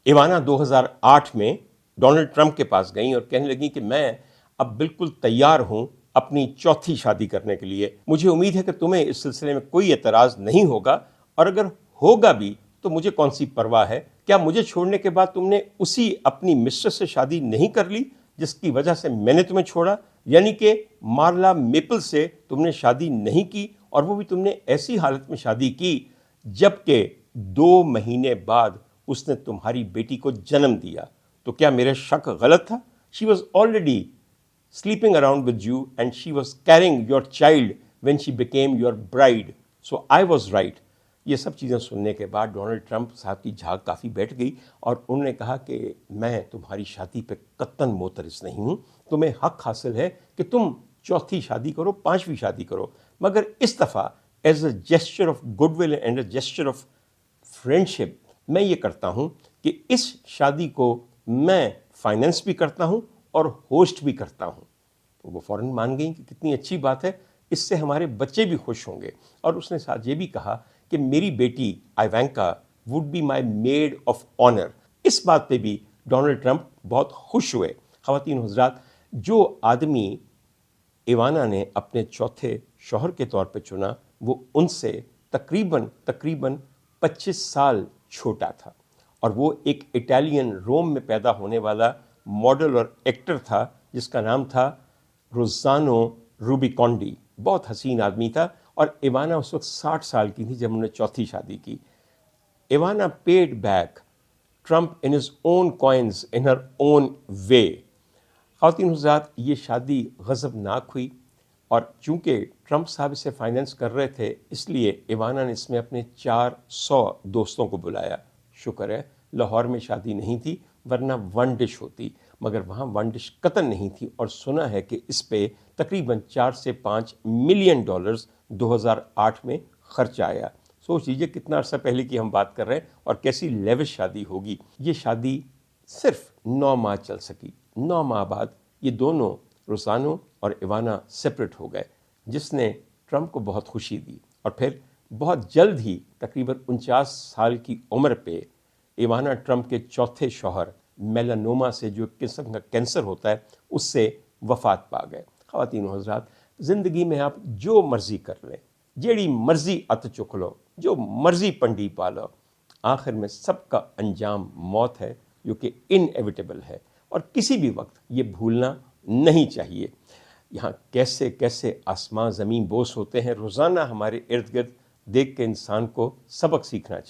ایوانا 2008 میں Donald Trump کے پاس گئیں اور کہنے لگیں کہ میں اب بالکل تیار ہوں اپنی چوتھی شادی کرنے کے لیے. مجھے امید ہے کہ تمہیں اس سلسلے میں کوئی اعتراض نہیں ہوگا، اور اگر ہوگا بھی تو مجھے کون سی پرواہ ہے. کیا مجھے چھوڑنے کے بعد تم نے اسی اپنی مسٹر سے شادی نہیں کر لی جس کی وجہ سے میں نے تمہیں چھوڑا؟ یعنی کہ مارلا میپل سے تم نے شادی نہیں کی، اور وہ بھی تم نے ایسی حالت میں شادی کی جب کہ 2 مہینے بعد اس نے تمہاری بیٹی کو جنم دیا. تو کیا میرا شک غلط تھا؟ She was already sleeping around with you and she was carrying your child when she became your bride. So I was right. یہ سب چیزیں سننے کے بعد ڈونلڈ ٹرمپ صاحب کی جھاگ کافی بیٹھ گئی، اور انہوں نے کہا کہ میں تمہاری شادی پہ قطعاً معترض نہیں ہوں. تمہیں حق حاصل ہے کہ تم چوتھی شادی کرو، 5ویں شادی کرو، مگر اس دفعہ as a gesture of good will end a gesture of friendship میں یہ کرتا ہوں کہ اس شادی کو میں فائنینس بھی کرتا ہوں اور ہوسٹ بھی کرتا ہوں. تو وہ فوراً مان گئیں کہ کتنی اچھی بات ہے، اس سے ہمارے بچے بھی خوش ہوں گے. اور اس نے ساتھ یہ بھی کہا کہ میری بیٹی Ivanka would be my maid of honour. اس بات پہ بھی ڈونلڈ ٹرمپ بہت خوش ہوئے. خواتین و حضرات، جو آدمی ایوانا نے اپنے چوتھے شوہر کے طور پہ چنا، وہ ان سے تقریباً 25 سال چھوٹا تھا، اور وہ ایک اٹالین روم میں پیدا ہونے والا ماڈل اور ایکٹر تھا جس کا نام تھا روزانو روبیکونڈی. بہت حسین آدمی تھا، اور ایوانا اس وقت 60 سال کی تھی جب انہوں نے چوتھی شادی کی. Ivana paid back Trump in his own coins in her own way. خواتین حضرات، یہ شادی غضبناک ہوئی، اور چونکہ ٹرمپ صاحب اسے فائنینس کر رہے تھے اس لیے ایوانا نے اس میں اپنے 400 دوستوں کو بلایا. شکر ہے لاہور میں شادی نہیں تھی، ورنہ ون ڈش ہوتی، مگر وہاں ون ڈش قطن نہیں تھی، اور سنا ہے کہ اس پہ تقریباً 4 سے 5 ملین ڈالرز 2008 میں خرچ آیا. سوچ لیجیے کتنا عرصہ پہلے کی ہم بات کر رہے ہیں، اور کیسی لیوش شادی ہوگی. یہ شادی صرف 9 ماہ چل سکی. 9 ماہ بعد یہ دونوں روزانو اور ایوانا سپریٹ ہو گئے، جس نے ٹرمپ کو بہت خوشی دی. اور پھر بہت جلد ہی تقریباً 49 سال کی عمر پہ ایوانا ٹرمپ کے چوتھے شوہر میلانوما سے، جو ایک قسم کا کینسر ہوتا ہے، اس سے وفات پا گئے. خواتین و حضرات، زندگی میں آپ جو مرضی کر لیں، جیڑی مرضی ات چک لو، جو مرضی پنڈی پالو، آخر میں سب کا انجام موت ہے، جو کہ انیویٹیبل ہے، اور کسی بھی وقت یہ بھولنا نہیں چاہیے. یہاں کیسے کیسے آسمان زمین بوس ہوتے ہیں روزانہ ہمارے ارد گرد، دیکھ کے انسان کو سبق سیکھنا چاہیے.